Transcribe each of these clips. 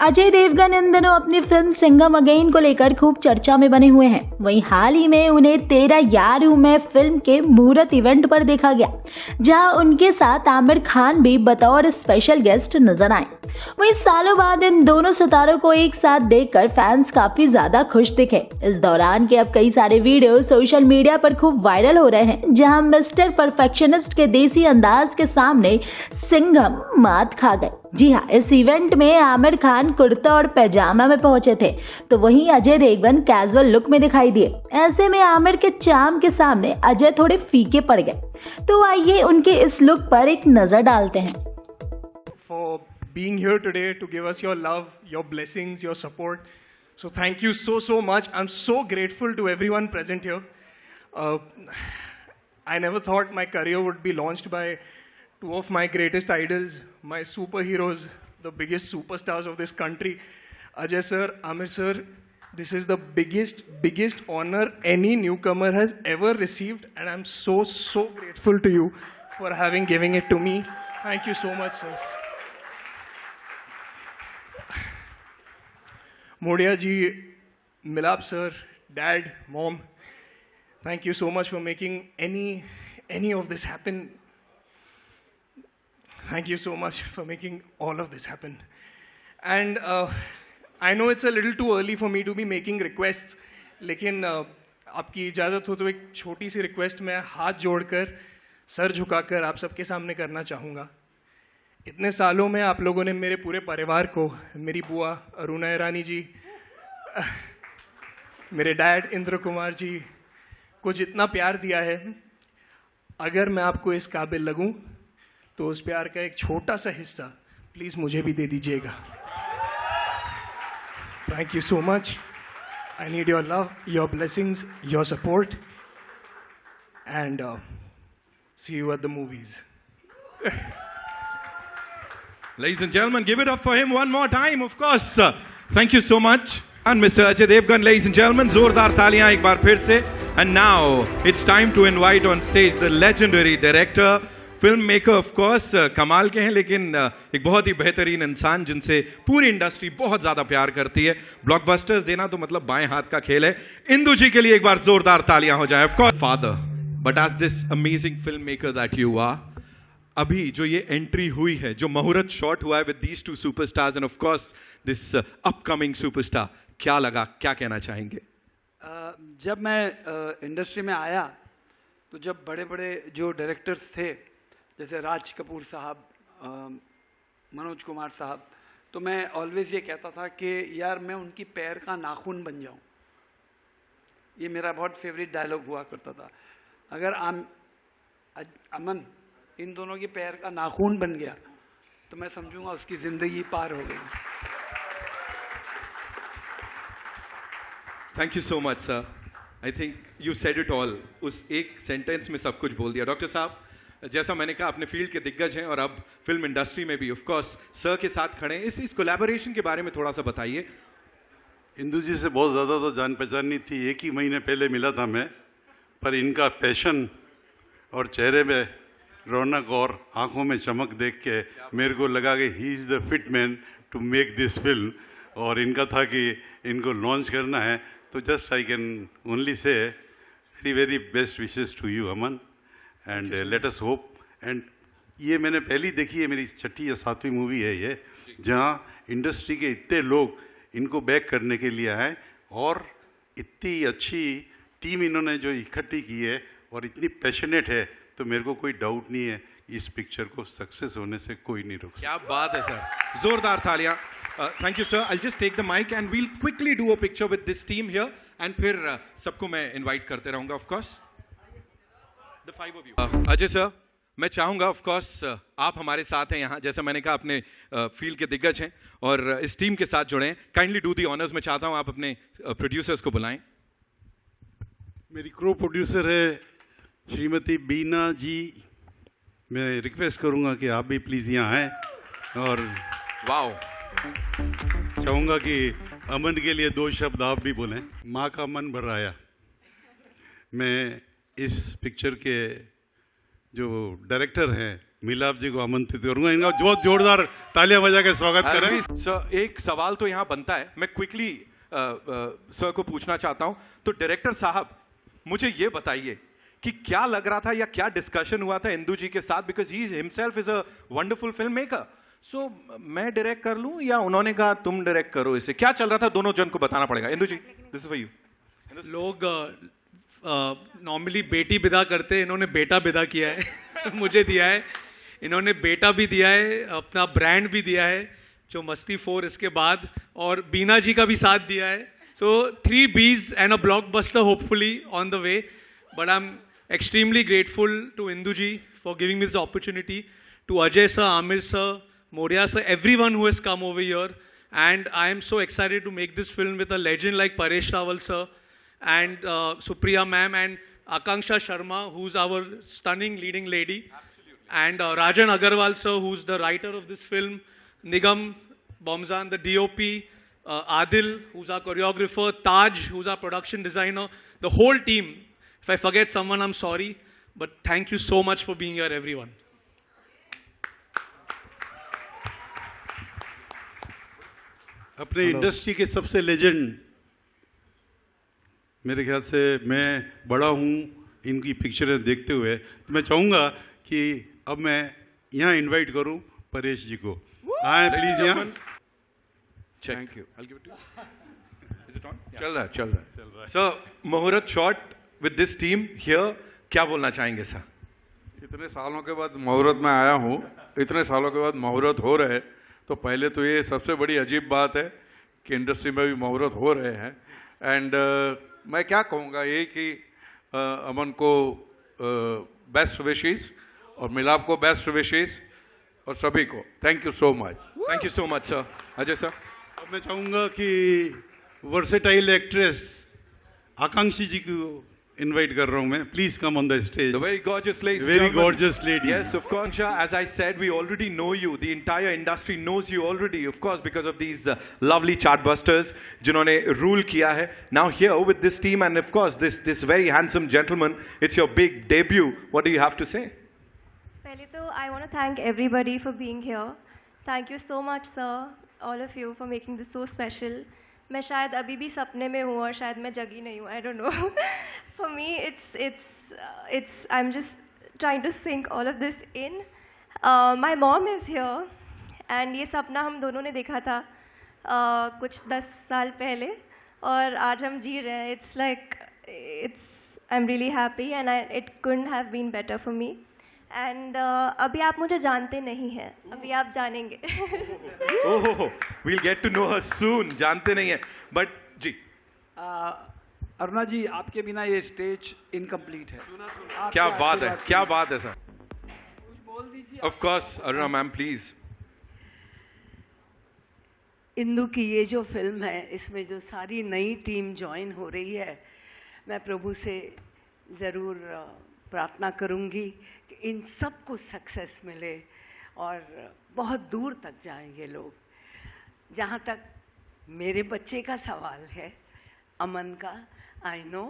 अजय देवगन इन दिनों अपनी film Singham again को लेकर खूब चर्चा में बने हुए हैं। वहीं हाल ही में उन्हें 13 यार हूं मैं फिल्म के मुहूर्त इवेंट पर देखा गया, जहां उनके साथ आमिर खान भी बतौर स्पेशल गेस्ट नजर आए। वहीं सालों बाद इन दोनों सितारों को एक साथ देखकर फैंस काफी ज्यादा खुश दिखे। इस दौरान के अब कई सारे वीडियो सोशल मीडिया पर खूब वायरल हो रहे हैं, जहां मिस्टर परफेक्शनिस्ट के देसी अंदाज के सामने सिंघम मात खा गए। जी हाँ, इस इवेंट में आमिर खान कुर्ता और पैजामा में पहुंचे थे, तो वहीं अजय देवगन कैजुअल लुक में दिखाई दिए। ऐसे में आमिर के चार्म के सामने अजय थोड़े फीके पड़ गए। तो आइए उनके इस लुक पर एक नजर डालते हैं। For being here today to give us your love, your blessings, your support. So thank you so much. I'm so grateful to everyone present here. I never thought my career would be launched by two of my greatest idols, my superheroes, the biggest superstars of this country, Ajay sir, Amir sir. This is the biggest honor any newcomer has ever received, and I'm so grateful to you for giving it to me. Thank you so much, sir. Modia ji, Milap sir, Dad, Mom, thank you so much for making any of this happen. Thank you so much for making all of this happen. And I know it's a little too early for me to be making requests, लेकिन आपकी इजाज़त हो तो एक छोटी सी request मैं हाथ जोड़कर, सर झुकाकर आप सबके सामने करना चाहूँगा। इतने सालों में आप लोगों ने मेरे पूरे परिवार को, मेरी बुआ अरुणा ईरानी जी, मेरे डैड इंद्र कुमार जी को जितना प्यार दिया है, अगर मैं आपको इस काबिल लगूं तो उस प्यार का एक छोटा सा हिस्सा प्लीज़ मुझे भी दे दीजिएगा। Thank you so much. I need your love, your blessings, your support, and see you at the movies. Ladies and gentlemen, give it up for him one more time, of course. Thank you so much. And Mr. Ajay Devgan, ladies and gentlemen, जोरदार तालियां एक बार फिर से. And now it's time to invite on stage the legendary director, filmmaker, of course, कमाल के हैं लेकिन एक बहुत ही बेहतरीन इंसान जिनसे पूरी इंडस्ट्री बहुत ज्यादा प्यार करती है. ब्लॉकबस्टर्स देना तो मतलब बाएं हाथ का खेल है. इंदु जी के लिए एक बार जोरदार तालियां हो जाए. Of course, father, but as this amazing filmmaker that you are, अभी जो ये एंट्री हुई है, जो मुहूर्त शॉट हुआ है with these two superstars end of course this upcoming superstar, क्या लगा, क्या कहना चाहेंगे? जब मैं इंडस्ट्री में आया तो जब बड़े बड़े जो डायरेक्टर्स थे जैसे राज कपूर साहब, मनोज कुमार साहब, तो मैं ऑलवेज ये कहता था कि यार मैं उनकी पैर का नाखून बन जाऊं. ये मेरा बहुत फेवरेट डायलॉग हुआ करता था. अगर अमन इन दोनों के पैर का नाखून बन गया तो मैं समझूंगा उसकी जिंदगी पार हो गई. Thank you so much sir. I think you said it all. उस एक सेंटेंस में सब कुछ बोल दिया. डॉक्टर साहब, जैसा मैंने कहा अपने फील्ड के दिग्गज हैं और अब फिल्म इंडस्ट्री में भी ऑफ कोर्स सर के साथ खड़े हैं. इस कोलैबोरेशन के बारे में थोड़ा सा बताइए. इंदु जी से बहुत ज़्यादा तो जान पहचान नहीं थी. 1 ही महीने पहले मिला था मैं, पर इनका पैशन और चेहरे में रौनक और आंखों में चमक देख के मेरे को लगा कि he is the fit man to make this film. और इनका था कि इनको लॉन्च करना है, तो just I can only say very best wishes to you Aman, and let us hope. And ये मैंने पहली देखी है, मेरी 6ठी या 7वीं मूवी है ये, जहाँ इंडस्ट्री के इतने लोग इनको बैक करने के लिए आए और इतनी अच्छी टीम इन्होंने जो इकट्ठी की है और इतनी पैशनेट है, तो मेरे को कोई डाउट नहीं है इस पिक्चर को सक्सेस होने से कोई नहीं रोक. क्या बात है सर. जोरदार तालियां. Thank you sir. I just take the mic and will quickly do a picture with this team here and फिर सबको मैं इनवाइट करते रहूंगा. Of course the 5 of you. Ajay sir, मैं चाहूंगा ऑफ कोर्स आप हमारे साथ हैं यहाँ, जैसा मैंने कहा अपने फील्ड के दिग्गज हैं और इस टीम के साथ जुड़े हैं. Kindly do the honours. मैं चाहता हूँ आप अपने प्रोड्यूसर्स को बुलाएं. मेरी क्रो प्रोड्यूसर है श्रीमती बीना जी. मैं रिक्वेस्ट करूंगा कि आप भी प्लीज़ यहाँ आएँ और वाओ, चाहूँगा कि अमन के लिए 2 शब्द आप भी बोलें. माँ का मन भर आया. मैं इस पिक्चर के जो डायरेक्टर हैं मिलाप जी को आमंत्रित करूंगा। इनका बहुत जोरदार तालियां बजा के स्वागत करें। सर एक सवाल तो यहाँ बनता है, मैं क्विकली सर को पूछना चाहता हूँ। तो डायरेक्टर साहब मुझे ये बताइए कि क्या लग रहा था या क्या डिस्कशन हुआ था इंदु जी के साथ, because he himself is a wonderful film maker. So मैं डायरेक्ट कर लूं या उन्होंने कहा तुम डायरेक्ट करो इसे? क्या चल रहा था दोनों जन को बताना पड़ेगा। इंदु जी, दिस इज फॉर यू। लोग नॉर्मली बेटी विदा करते हैं, इन्होंने बेटा विदा किया है मुझे दिया है, इन्होंने बेटा भी दिया है, अपना ब्रांड भी दिया है जो मस्ती 4 इसके बाद, और बीना जी का भी साथ दिया है। सो 3 Bs and a blockbuster hopefully on the way, but I am extremely grateful to Indu ji for giving me this opportunity, to Ajay sir, Amir sir, Moria sir, everyone who has come over here, and I am so excited to make this film with a legend like Paresh Rawal sir and Supriya ma'am and Akanksha Sharma, who's our stunning leading lady. Absolutely. And Rajan Agarwal sir, who's the writer of this film, Nigam Bomzan, the DOP, Adil, who's our choreographer, Taj, who's our production designer, the whole team. If I forget someone, I'm sorry, but thank you so much for being here, everyone. अपने industry के सबसे legend, मेरे ख्याल से मैं बड़ा हूँ इनकी पिक्चरें देखते हुए, तो मैं चाहूँगा कि अब मैं यहाँ इनवाइट करूँ परेश जी को। आए प्लीज यहाँ। Thank you. I'll give it to you. Is it on? चल रहा है। सर मुहूर्त shot with this team here, क्या बोलना चाहेंगे सर? इतने सालों के बाद मुहूर्त में आया हूँ, इतने सालों के बाद मुहूर्त हो रहे, तो पहले तो ये सबसे बड़ी अजीब बात है कि इंडस्ट्री में भी मुहूर्त हो रहे हैं। एंड मैं क्या कहूँगा ये कि अमन को बेस्ट विशेस और मिलाप को बेस्ट विशेस और सभी को thank you so much. Thank you so much sir. Ajay sir, अब मैं चाहूँगा कि वर्सेटाइल एक्ट्रेस आकांक्षी जी को इनवाइट कर रहा हूं मैं। Please come on the stage. The very gorgeous lady. Very gorgeous lady. Yes, of course. As I said, we already know you. The entire industry knows you already, of course, because of these lovely chartbusters जिन्होंने rule किया है. Now here with this team and of course this very handsome gentleman, it's your big debut. What do you have to say? पहले तो I want to thank everybody for being here. Thank you so much, sir, all of you for making this so special. मैं शायद अभी भी सपने में हूँ और शायद मैं जगी नहीं हूँ, I don't know. For me, it's I'm just trying to sink all of this in. My mom is here, and ये सपना हम दोनों ने देखा था कुछ 10 साल पहले, और आज हम जी रहे हैं. It's like I'm really happy, and it couldn't have been better for me. And अभी आप मुझे जानते नहीं हैं, अभी आप जानेंगे. Oh, we'll get to know her soon. जानते नहीं हैं, but जी. अरुणा जी, आपके बिना ये स्टेज इनकम्प्लीट है. क्या बात है, क्या बात है सर. कुछ बोल दीजिए. Of course, Aruna ma'am please. Indu की ये जो फिल्म है, इसमें जो सारी नई टीम ज्वाइन हो रही है, मैं प्रभु से ज़रूर प्रार्थना करूंगी कि इन सबको सक्सेस मिले और बहुत दूर तक जाएं ये लोग. जहाँ तक मेरे बच्चे का सवाल है, अमन का, आई नो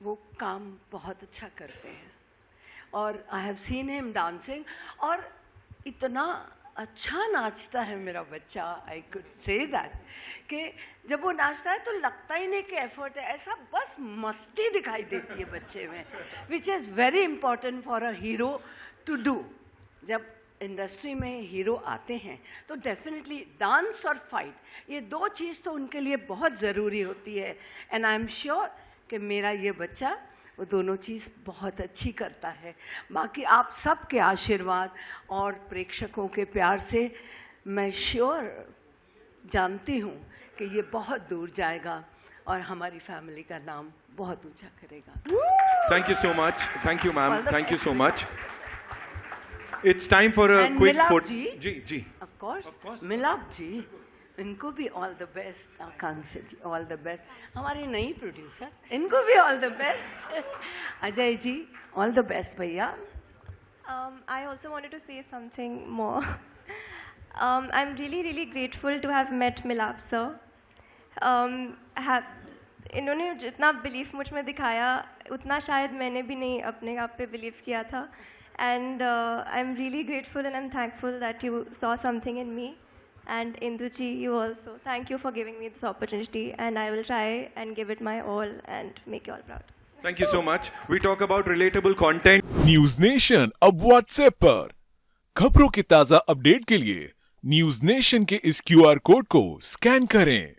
वो काम बहुत अच्छा करते हैं और I have seen him dancing, और इतना अच्छा नाचता है मेरा बच्चा. आई कुड से दैट कि जब वो नाचता है तो लगता ही नहीं कि एफर्ट है, ऐसा बस मस्ती दिखाई देती है बच्चे में, which is very important for a hero to do. जब इंडस्ट्री में हीरो आते हैं तो डेफिनेटली डांस और फाइट, ये दो चीज़ तो उनके लिए बहुत ज़रूरी होती है. एंड आई एम श्योर कि मेरा ये बच्चा वो दोनों चीज़ बहुत अच्छी करता है. बाकी आप सब के आशीर्वाद और प्रेक्षकों के प्यार से मैं श्योर जानती हूँ कि ये बहुत दूर जाएगा और हमारी फैमिली का नाम बहुत ऊंचा करेगा. Thank you so much. Thank you ma'am. Thank you so much. It's time for a And quick मिलाप photo. Ji, ji. of course, मिलाप जी, इनको भी all the best. Akanksha ji all the best, हमारी नई प्रोड्यूसर, इनको भी all the best. Ajay ji all the best भैया. I also wanted to say something more. I'm really grateful to have met Milap sir. इन्होंने जितना बिलीफ मुझ में दिखाया उतना शायद मैंने भी नहीं अपने आप पे बिलीव किया था. And I'm really grateful and I'm thankful that you saw something in me. And Induji, you also. Thank you for giving me this opportunity. And I will try and give it my all and make you all proud. Thank you so much. We talk about relatable content. News nation अब WhatsApp पर खबरों के ताजा update के लिए news nation के इस QR code को स्कैन करें।